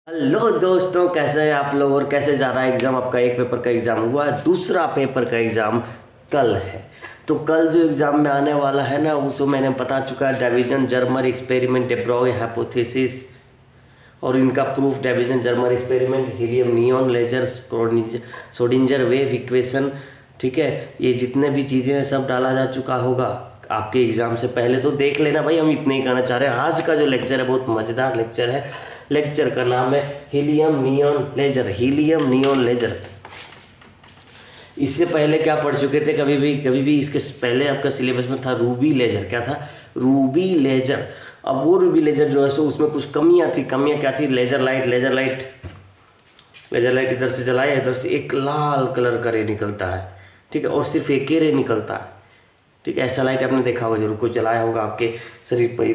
Hello दोस्तों, कैसे हैं आप लोग और कैसे जा रहा है एग्ज़ाम आपका। एक पेपर का एग्ज़ाम हुआ है, दूसरा पेपर का एग्ज़ाम कल है। तो कल जो एग्ज़ाम में आने वाला है ना, उसको मैंने बता चुका है। Davisson Germer experiment de Broglie hypothesis और इनका proof, Davisson Germer experiment, helium neon laser, Schrodinger wave equation. ठीक है, ये जितने भी चीज़ें हैं सब डाला जा चुका होगा आपके एग्ज़ाम से पहले, तो देख लेना भाई। हम इतने ही कहना चाह रहे हैं। आज का जो लेक्चर है बहुत मज़ेदार लेक्चर है। लेक्चर का नाम है helium neon laser. Helium neon laser, इससे पहले क्या पढ़ चुके थे कभी भी इसके पहले आपका सिलेबस में था रूबी लेजर। क्या था? Ruby laser. अब वो रूबी लेजर जो है सो उसमें कुछ कमियां थी। कमियां क्या थी? लेजर लाइट इधर से जलाए, इधर से एक लाल कलर का रे निकलता है। ठीक है, और सिर्फ एक ही रे निकलता है। ठीक है, ऐसा लाइट आपने देखा होगा जरूर, कोई जलाया होगा आपके शरीर पर,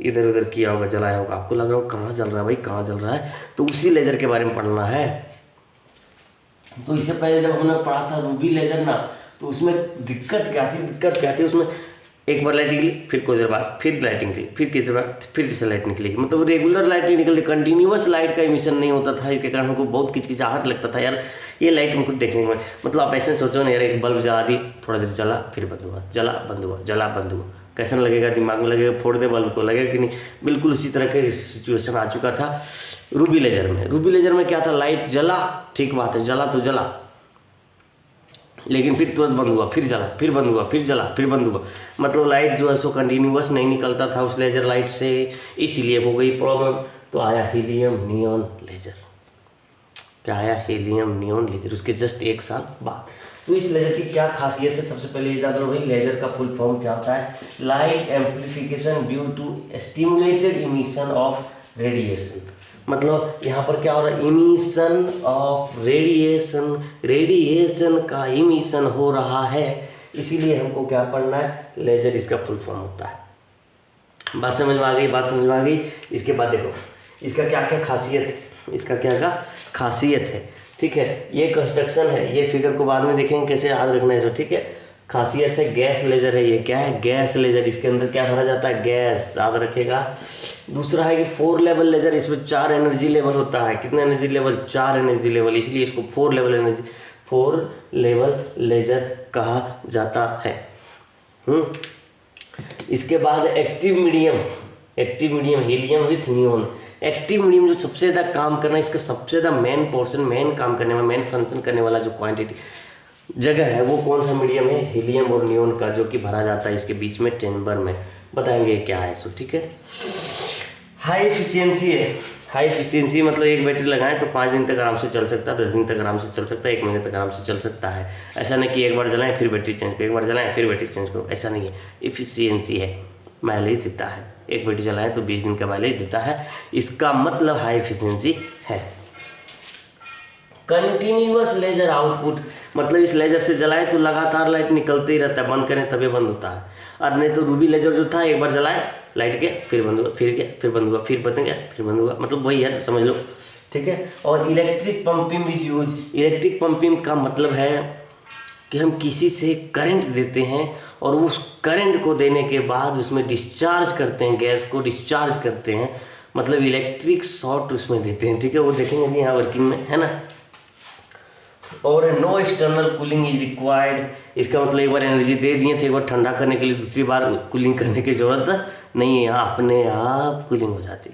इधर उधर किया होगा, जलाया होगा, आपको लग रहा होगा कहाँ जल रहा है भाई, कहाँ जल रहा है। तो उसी लेजर के बारे में पढ़ना है। तो इससे पहले जब हमने पढ़ा था रूबी लेजर ना, तो उसमें दिक्कत क्या थी उसमें एक बार लाइट निकली, फिर कुछ देर बाद फिर लाइट निकली, फिर किसी बार फिर से लाइट निकलेगी। मतलब रेगुलर लाइट नहीं निकलती, कंटिन्यूअस लाइट का इमिशन नहीं होता था। इसके कारण हमको बहुत किचकिचाहट लगता था, यार ये लाइट हमको देखने में। मतलब आप ऐसे सोचो ना यार, एक बल्ब जला दी, थोड़ा देर जला, फिर बंद हुआ, जला बंद हुआ, जला बंद हुआ। कैसा लगेगा? दिमाग में लगेगा फोड़ दे बल्ब को, लगेगा कि नहीं। बिल्कुल उसी तरह का सिचुएशन आ चुका था रूबी लेजर में। रूबी लेजर में क्या था? लाइट जला, ठीक बात है, जला तो जला, लेकिन फिर तुरंत बंद हुआ, फिर जला, फिर बंद हुआ, फिर जला, फिर बंद हुआ। मतलब लाइट जो है सो कंटिन्यूअस नहीं निकलता था उस लेजर लाइट से, इसीलिए हो गई प्रॉब्लम। तो आया हीलियम नियॉन लेजर। क्या आया? हीलियम नियॉन लेजर, उसके जस्ट एक साल बाद। तो इस लेजर की क्या खासियत है? सबसे पहले ये जान लो भाई, लेजर का फुल फॉर्म क्या होता है। Light amplification due to stimulated emission of radiation. मतलब यहाँ पर क्या हो रहा है? इमिशन ऑफ रेडिएशन का इमिशन हो रहा है, इसीलिए हमको क्या पढ़ना है? लेजर इसका फुल फॉर्म होता है। बात समझ में आ गई? इसके बाद देखो इसका क्या क्या खासियत है, इसका क्या खासियत है। ठीक है, ये कंस्ट्रक्शन है, ये फिगर को बाद में देखेंगे कैसे याद रखना है। ठीक है, खासियत है गैस लेजर है। ये क्या है? Gas laser. इसके अंदर क्या भरा जाता है? गैस, याद रखेगा। दूसरा है कि 4 लेवल लेजर, इसमें 4 एनर्जी लेवल होता है। कितने एनर्जी लेवल? 4 एनर्जी लेवल, इसलिए इसको 4 लेवल लेजर कहा जाता है। इसके बाद active medium helium with neon. Active medium जो सबसे ज़्यादा काम करना, इसका सबसे ज़्यादा मेन काम करने वाला, मेन फंक्शन करने वाला जो क्वांटिटी जगह है, वो कौन सा मीडियम है? हीलियम और नियॉन का, जो कि भरा जाता है इसके बीच में चैम्बर में। बताएंगे क्या है सो। ठीक है, हाई एफिशिएंसी है। हाई एफिशिएंसी मतलब एक बैटरी लगाएं तो 5 दिन तक आराम से चल सकता है, 10 दिन तक आराम से चल सकता है, 1 महीने तक आराम से चल सकता है। ऐसा नहीं कि एक बार जलाएं फिर बैटरी चेंज करो, एक बार जलाएं फिर बैटरी चेंज करो, ऐसा नहीं है। एफिशिएंसी है, माइलेज देता है। एक बैटरी जलाएं तो 20 दिन का माइलेज देता है, इसका मतलब हाई एफिशिएंसी है। कंटिन्यूअस लेजर आउटपुट, मतलब इस लेजर से जलाएं तो लगातार लाइट निकलते ही रहता है, बंद करें तभी बंद होता है। और नहीं तो रूबी लेजर जो था, एक बार जलाए लाइट के, फिर बंद हुआ, फिर गया, फिर बंद हुआ, फिर बंद गया, फिर बंद हुआ, मतलब वही है, समझ लो। ठीक है, और electric pumping is use. Electric pumping का मतलब है कि हम किसी से करंट देते हैं और उस करंट को देने के बाद उसमें डिस्चार्ज करते हैं, गैस को डिस्चार्ज करते हैं, मतलब इलेक्ट्रिक शॉर्ट उसमें देते हैं। ठीक है, वो देखेंगे अभी यहाँ वर्किंग में, है ना। और no external cooling is required. इसका मतलब एक बार एनर्जी दे दिए थे, एक बार ठंडा करने के लिए, दूसरी बार कूलिंग करने की जरूरत नहीं है, अपने आप कूलिंग हो जाती,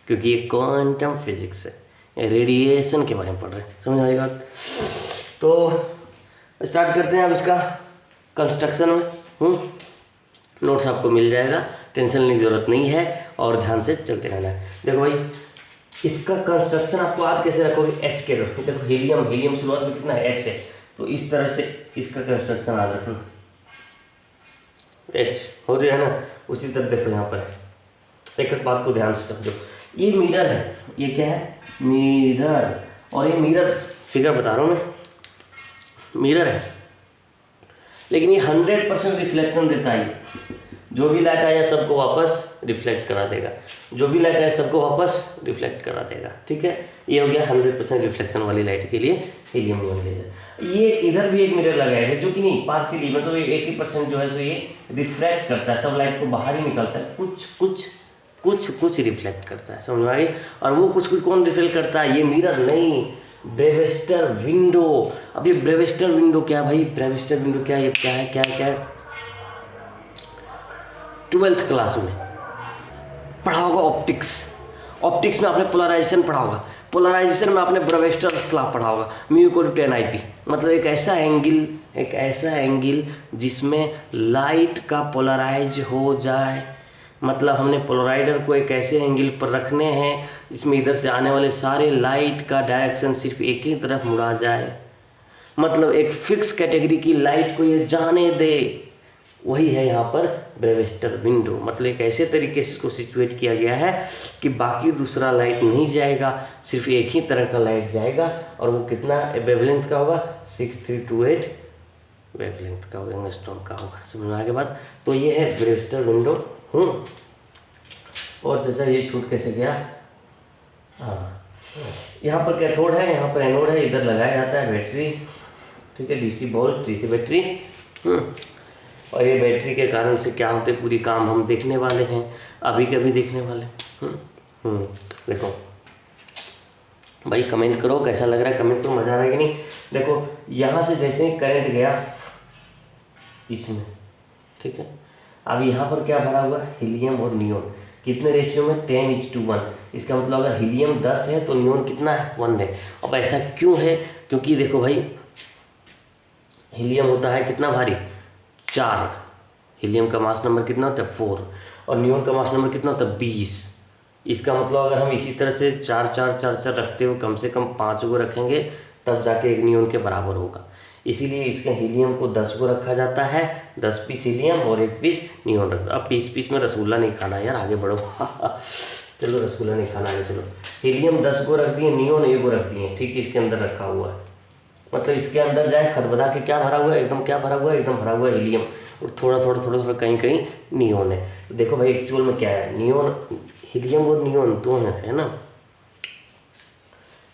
क्योंकि ये क्वांटम फिजिक्स है, रेडिएशन के बारे में पढ़ रहे हैं, समझ आएगा। तो स्टार्ट करते हैं अब इसका कंस्ट्रक्शन में। नोट्स आपको मिल जाएगा, टेंशन लेने की जरूरत नहीं है, और ध्यान से चलते रहना है। देखो भाई, इसका कंस्ट्रक्शन आपको आज कैसे रखोगे? एच के रखो। देखो हीलियम शुरुआत में कितना है? एच है, तो इस तरह से इसका कंस्ट्रक्शन आज रखना। एच हो रहा है ना, उसी तरह देखो यहाँ पर एक एक बात को ध्यान से समझो। ये मिरर है, ये क्या है? मिरर। और ये मिरर फिगर बता रहा हूँ मैं, मिरर है, लेकिन ये 100% रिफ्लेक्शन देता है। जो भी लाइट आया सबको वापस रिफ्लेक्ट करा देगा, जो भी लाइट आया सबको वापस रिफ्लेक्ट करा देगा। ठीक है, ये हो गया 100% रिफ्लेक्शन वाली लाइट के लिए हीलियम नियॉन लेजर। ये इधर भी एक मिरर लगाया है, जो कि नहीं पार्शियली, मतलब 80% जो है सो ये रिफ्लेक्ट करता है, सब लाइट को बाहर ही निकलता है, कुछ कुछ कुछ रिफ्लेक्ट करता है, समझ में आ गई। और वो कुछ कुछ कौन रिफ्लेक्ट करता है, ये मिरर नहीं, ब्रेविस्टर विंडो। अब ये ब्रेविस्टर विंडो क्या भाई, ब्रेविस्टर विंडो क्या, ये क्या है, क्या है, क्या है, 12th क्लास में पढ़ा होगा ऑप्टिक्स। ऑप्टिक्स में आपने पोलराइजेशन पढ़ा होगा, पोलराइजेशन में आपने ब्रेविस्टर लॉ पढ़ा होगा, म्यू इक्वल टू 10 IP। मतलब एक ऐसा एंगल जिसमें लाइट का पोलराइज हो जाए। मतलब हमने पोलराइडर को एक ऐसे एंगल पर रखने हैं जिसमें इधर से आने वाले सारे लाइट का डायरेक्शन सिर्फ एक ही तरफ मुड़ा जाए। मतलब एक फिक्स कैटेगरी की लाइट को ये जाने दे, वही है यहाँ पर ब्रेविस्टर विंडो। मतलब एक ऐसे तरीके से इसको सिचुएट किया गया है कि बाकी दूसरा लाइट नहीं जाएगा, सिर्फ एक ही तरह का लाइट जाएगा। और वो कितना वेवलेंथ का होगा, 6328 वेवलेंथ का होगा, एंगस्ट्रॉम का होगा। समझ में आ गया बात। तो ये है ब्रेविस्टर विंडो। और चाचा ये छूट कैसे गया, हाँ यहाँ पर कैथोड है, यहाँ पर एनोड है, इधर लगाया जाता है बैटरी, ठीक है, DC वोल्ट DC बैटरी। और ये बैटरी के कारण से क्या होते पूरी काम हम देखने वाले हैं, अभी के अभी देखने वाले। देखो भाई कमेंट करो कैसा लग रहा है, कमेंट तो मज़ा आ रहा है कि नहीं। देखो यहाँ से जैसे ही करंट गया इसमें, ठीक है, अब यहाँ पर क्या भरा हुआ है, हीलियम और नियोन। कितने रेशियो में, 10:1। इसका मतलब अगर हीलियम 10 है तो नियोन कितना है, 1 है। अब ऐसा क्यों है, क्योंकि देखो भाई हीलियम होता है कितना भारी, 4। हीलियम का मास नंबर कितना होता है, 4। और नियोन का मास नंबर कितना होता है, 20। इसका मतलब अगर हम इसी तरह से 4 4 4 4 रखते हुए कम से कम 5 को रखेंगे तब जाके एक नियोन के बराबर होगा। इसीलिए इसके हीलियम को 10 को रखा जाता है, 10 पीस हीलियम और 1 पीस नियोन रखता। अब पीस में रसगुल्ला नहीं खाना यार, आगे बढ़ो चलो रसगुल्ला नहीं खाना है। चलो हीलियम 10 को रख दिए, नियोन 1 को रख दिए, ठीक है, इसके अंदर रखा हुआ है। मतलब इसके अंदर जाए खदबदा के क्या भरा हुआ है, एकदम क्या भरा हुआ है, एकदम भरा हुआ है हीलियम, और थोड़ा थोड़ा कहीं कहीं नियोन है। तो देखो भाई एक्चुअल में क्या है, नियोन, हीलियम और नियोन तो है ना।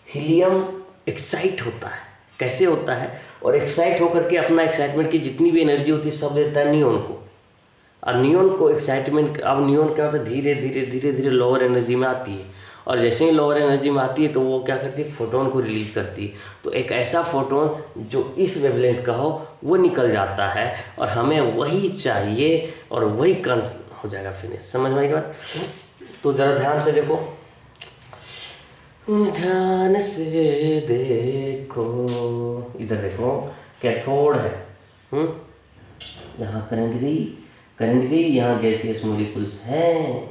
हीलियम एक्साइट होता है, कैसे होता है, और एक्साइट होकर के अपना एक्साइटमेंट की जितनी भी एनर्जी होती है सब देता है नियोन को। और नियोन को एक्साइटमेंट, अब नियोन क्या होता है, धीरे धीरे लोअर एनर्जी में आती है, और जैसे ही लोअर एनर्जी में आती है तो वो क्या करती है, फोटोन को रिलीज करती है। तो एक ऐसा फोटोन जो इस वेवलेंथ का हो वो निकल जाता है, और हमें वही चाहिए, और वही कन हो जाएगा फिनिश। समझ में आई बात। तो ज़रा ध्यान से देखो, ध्यान से देखो, इधर देखो, कैथोड है, यहाँ करंट गई, यहाँ गैसियस मॉलिक्यूल्स हैं,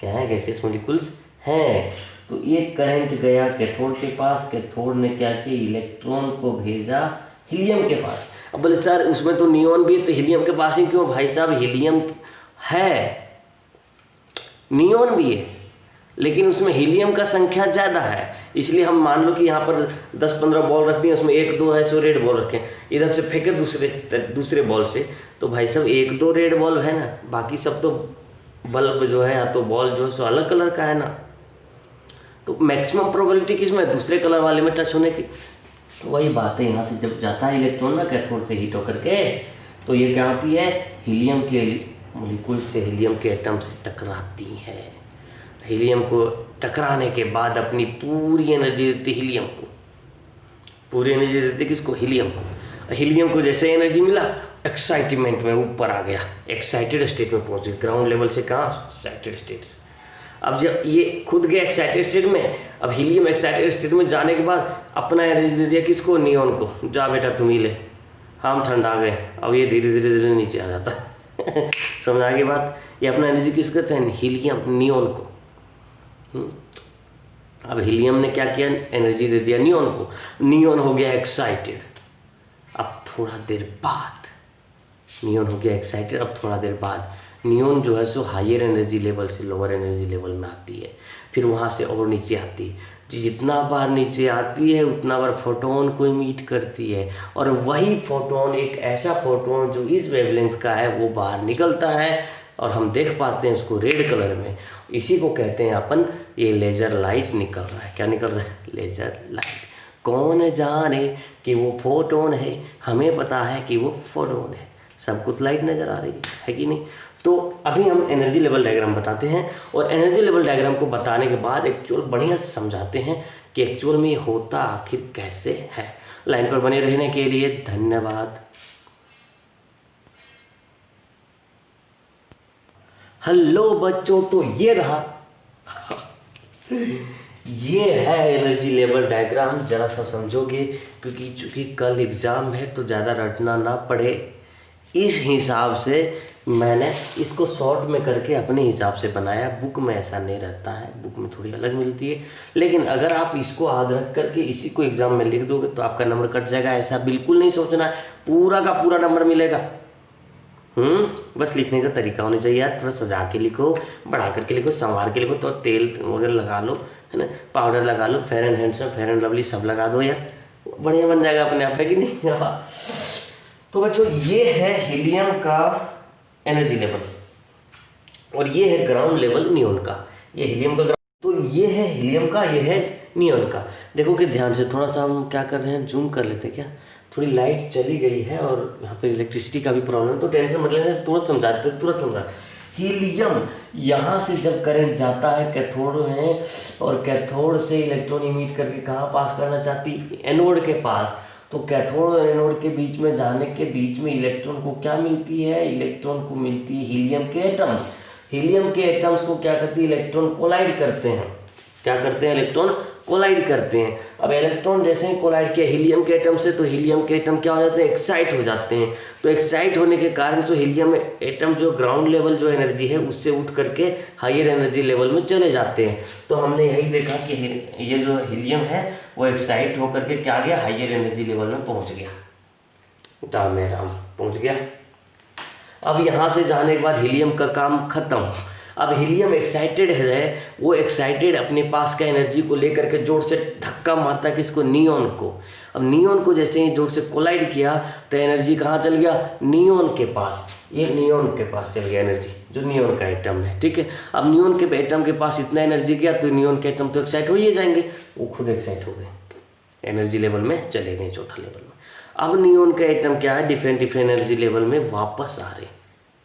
क्या है, गैसियस मॉलिक्यूल्स हैं। तो ये करंट गया कैथोड के पास, कैथोड ने क्या किया, इलेक्ट्रॉन को भेजा हीलियम के पास। अब बोले सर उसमें तो नियोन भी है तो हीलियम के पास ही क्यों, भाई साहब हीलियम है, नियोन भी है, लेकिन उसमें हीलियम का संख्या ज़्यादा है। इसलिए हम मान लो कि यहाँ पर 10-15 बॉल रख दिए, उसमें 1-2 है सो रेड बॉल रखें, इधर से फेंके दूसरे बॉल से, तो भाई साहब 1-2 रेड बॉल है ना, बाकी सब तो बल्ब जो है या तो बॉल जो है सो अलग कलर का है ना। तो मैक्सिमम प्रोबेबिलिटी किसमें, दूसरे कलर वाले में टच होने की। वही बात है, यहाँ से जब जाता है इलेक्ट्रॉन ना कैथोड से हीट होकर के, तो ये क्या होती है, हीलियम के मॉलिक्यूल से हीलियम के एटम से टकराती है। हीलियम को टकराने के बाद अपनी पूरी एनर्जी देती हीलियम को, पूरी एनर्जी देती किसको, हीलियम को। हीलियम को जैसे एनर्जी मिला, एक्साइटमेंट में ऊपर आ गया, एक्साइटेड स्टेट में पहुंच गया, ग्राउंड लेवल से कहाँ, एक्साइटेड स्टेट। अब जब ये खुद गया एक्साइटेड स्टेट में, अब हीलियम एक्साइटेड स्टेट में जाने के बाद अपना एनर्जी दे दिया किसको, नियोन को, जा बेटा तुम ही ले, हम ठंडा गए। अब ये धीरे धीरे नीचे आ जाता है समझ आ गई बात। ये अपना एनर्जी किसको कहते हैं, हीलियम, नियोन को। अब हीलियम ने क्या किया, एनर्जी दे दिया नियोन को, नियोन हो गया एक्साइटेड। अब थोड़ा देर बाद नियोन हो गया एक्साइटेड, अब थोड़ा देर बाद नियोन जो है सो हायर एनर्जी लेवल से लोअर एनर्जी लेवल में आती है, फिर वहाँ से और नीचे आती है। जितना बार नीचे आती है उतना बार फोटोन को इमिट करती है, और वही फोटोन, एक ऐसा फोटोन जो इस वेवलेंथ का है वो बाहर निकलता है, और हम देख पाते हैं उसको रेड कलर में। इसी को कहते हैं अपन, ये लेज़र लाइट निकल रहा है। क्या निकल रहा है, लेज़र लाइट। कौन जाने कि वो फोटोन है, हमें पता है कि वो फोटोन है, सब कुछ लाइट नज़र आ रही है कि नहीं। तो अभी हम एनर्जी लेवल डायग्राम बताते हैं, और एनर्जी लेवल डायग्राम को बताने के बाद एक्चुअल बढ़िया से समझाते हैं कि एक्चुअल में ये होता आखिर कैसे है। लाइन पर बने रहने के लिए धन्यवाद। हेलो बच्चों, तो ये रहा ये है एनर्जी लेवल डायग्राम। जरा सा समझोगे, क्योंकि चूंकि कल एग्ज़ाम है तो ज़्यादा रटना ना पड़े, इस हिसाब से मैंने इसको शॉर्ट में करके अपने हिसाब से बनाया। बुक में ऐसा नहीं रहता है, बुक में थोड़ी अलग मिलती है। लेकिन अगर आप इसको याद रख करके इसी को एग्ज़ाम में लिख दोगे तो आपका नंबर कट जाएगा। ऐसा बिल्कुल नहीं सोचना है पूरा का पूरा नंबर मिलेगा। बस लिखने का तरीका होना चाहिए यार। थोड़ा सजा के लिखो, बढ़ा करके लिखो, संवार के लिखो, तो तेल वगैरह लगा लो, है ना, पाउडर लगा लो, fair and handsome, fair and lovely सब लगा दो यार, बढ़िया बन जाएगा अपने आप, है कि नहीं। तो बच्चों ये है हीलियम का एनर्जी लेवल, और ये है ग्राउंड लेवल नियोन का। ये हीलियम का तो ये है हीलियम का, ये है नियोन का। देखो कि ध्यान से थोड़ा सा हम क्या कर रहे हैं, जूम कर लेते क्या। थोड़ी लाइट चली गई है और यहाँ पे इलेक्ट्रिसिटी का भी प्रॉब्लम है, तो टेंशन मत लेना, तुरंत समझाते तुरंत समझा। हीलियम यहाँ से जब करंट जाता है कैथोड में, और कैथोड से इलेक्ट्रॉन इमिट करके कहाँ पास करना चाहती, एनोड के पास। तो कैथोड और एनोड के बीच में जाने के बीच में इलेक्ट्रॉन को क्या मिलती है, इलेक्ट्रॉन को मिलती है हीलियम के एटम्स। हीलियम के एटम्स को क्या करती है, इलेक्ट्रॉन कोलाइड करते हैं। क्या करते हैं, इलेक्ट्रॉन कोलाइड करते हैं। अब इलेक्ट्रॉन जैसे ही कोलाइड किया हीलियम के एटम से, तो हीलियम के एटम क्या हो जाते हैं, एक्साइट हो जाते हैं। तो एक्साइट होने के कारण जो हीलियम एटम जो ग्राउंड लेवल जो एनर्जी है उससे उठ करके हायर एनर्जी लेवल में चले जाते हैं। तो हमने यही देखा कि ये जो हीलियम है वो एक्साइट होकर के क्या गया, हायर एनर्जी लेवल में पहुँच गया, राम में राम पहुँच गया। अब यहाँ से जाने के बाद हीलियम का काम खत्म। अब हीलियम एक्साइटेड है, वो एक्साइटेड अपने पास का एनर्जी को लेकर के जोर से धक्का मारता है किसको, नियोन को। अब नियोन को जैसे ही जोर से कोलाइड किया तो एनर्जी कहाँ चल गया, नियोन के पास। ये नियोन के पास चल गया एनर्जी, जो नियोन का एटम है, ठीक है। अब नियोन के एटम के पास इतना एनर्जी गया तो नियोन के एटम तो एक्साइट हो ही जाएंगे, वो खुद एक्साइट हो गए, एनर्जी लेवल में चले गए, चौथा लेवल में। अब नियोन का एटम क्या है, डिफरेंट डिफरेंट एनर्जी लेवल में वापस आ रहे,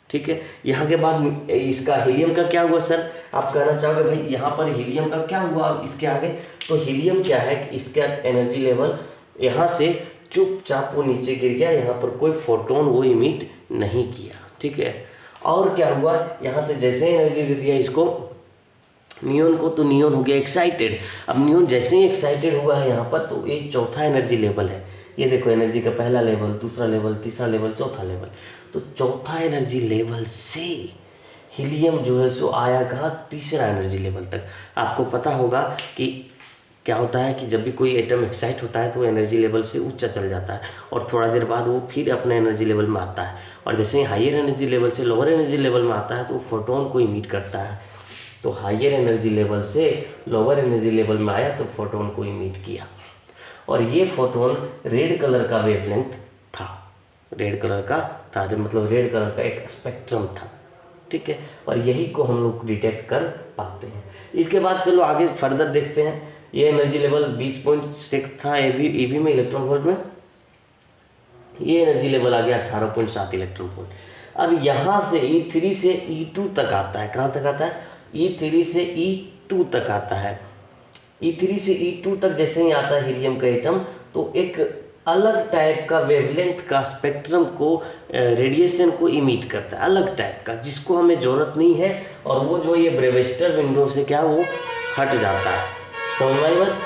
ठीक है। यहाँ के बाद इसका हीलियम का क्या हुआ सर, आप कहना चाहोगे भाई यहाँ पर हीलियम का क्या हुआ इसके आगे। तो हीलियम क्या है कि इसका एनर्जी लेवल यहाँ से चुपचाप वो नीचे गिर गया, यहाँ पर कोई फोटोन वो इमिट नहीं किया, ठीक है। और क्या हुआ, यहाँ से जैसे ही एनर्जी दे दिया इसको नियोन को, तो नियोन हो गया एक्साइटेड। अब नियोन जैसे ही एक्साइटेड हुआ है यहाँ पर, तो ये चौथा एनर्जी लेवल है। ये देखो एनर्जी का पहला लेवल, दूसरा लेवल, तीसरा लेवल, चौथा लेवल। तो चौथा एनर्जी लेवल से हीलियम जो है सो आया कहाँ, तीसरा एनर्जी लेवल तक। आपको पता होगा कि क्या होता है कि जब भी कोई एटम एक्साइट होता है तो एनर्जी लेवल से ऊंचा चल जाता है, और थोड़ा देर बाद वो फिर अपने एनर्जी लेवल में आता है। और जैसे ही हायर एनर्जी लेवल से लोअर एनर्जी लेवल में आता है तो वो फोटोन को इमिट करता है। तो हायर एनर्जी लेवल से लोअर एनर्जी लेवल में आया तो फोटोन को इमिट किया, और ये फोटोन रेड कलर का वेवलेंथ था, रेड कलर का था, मतलब रेड कलर का एक स्पेक्ट्रम था, ठीक है। और यही को हम लोग डिटेक्ट कर पाते हैं। इसके बाद चलो आगे फर्दर देखते हैं। ये एनर्जी लेवल 20.6 था ईवी में, इलेक्ट्रॉन वोल्ट में। ये एनर्जी लेवल आ गया 18.7 इलेक्ट्रॉन वोल्ट। अब यहाँ से E3 से E2 तक आता है, कहाँ तक आता है, E3 से E2 तक आता है। E3 से E2 तक जैसे ही आता है हीलियम का एटम, तो एक अलग टाइप का वेवलेंथ का स्पेक्ट्रम को, रेडिएशन को इमिट करता है, अलग टाइप का, जिसको हमें ज़रूरत नहीं है। और वो जो ये ब्रेविस्टर विंडो से क्या वो हट जाता है, समझ में आई बात।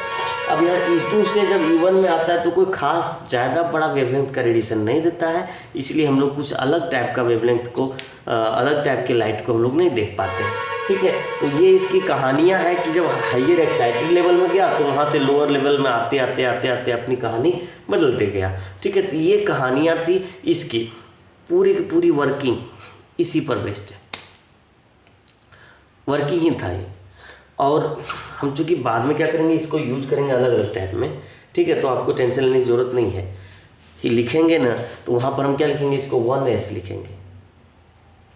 अब यहाँ E2 से जब E1 में आता है तो कोई खास ज़्यादा बड़ा वेवलेंथ का रेडिएशन नहीं देता है, इसलिए हम लोग कुछ अलग टाइप का वेवलेंथ को, अलग टाइप के लाइट को हम लोग नहीं देख पाते, ठीक है। तो ये इसकी कहानियाँ हैं कि जब हाइयर एक्साइटेड लेवल में गया तो वहाँ से लोअर लेवल में आते आते आते आते अपनी कहानी बदलते गया, ठीक है। तो ये कहानियाँ थी इसकी, पूरी की पूरी वर्किंग इसी पर बेस्ड है, वर्किंग ही था ये। और हम चूँकि बाद में क्या करेंगे, इसको यूज करेंगे अलग अलग टाइप में, ठीक है। तो आपको टेंशन लेने की ज़रूरत नहीं है कि लिखेंगे ना तो वहाँ पर हम क्या लिखेंगे, इसको 1s लिखेंगे,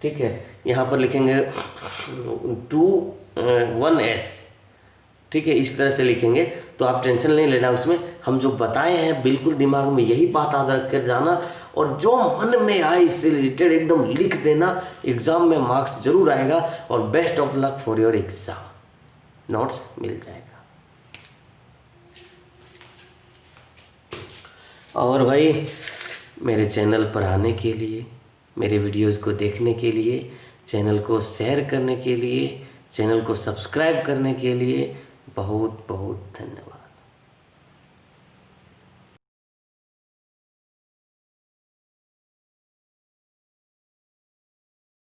ठीक है। यहाँ पर लिखेंगे 1s, ठीक है, इस तरह से लिखेंगे तो आप टेंशन नहीं लेना उसमें। हम जो बताए हैं बिल्कुल दिमाग में यही बात याद रख कर जाना, और जो मन में आए इससे रिलेटेड एकदम लिख देना। एग्ज़ाम में मार्क्स जरूर आएगा, और best of luck for your exam. Notes मिल जाएगा। और भाई मेरे चैनल पर आने के लिए, मेरे वीडियोस को देखने के लिए, चैनल को शेयर करने के लिए, चैनल को सब्सक्राइब करने के लिए बहुत बहुत धन्यवाद।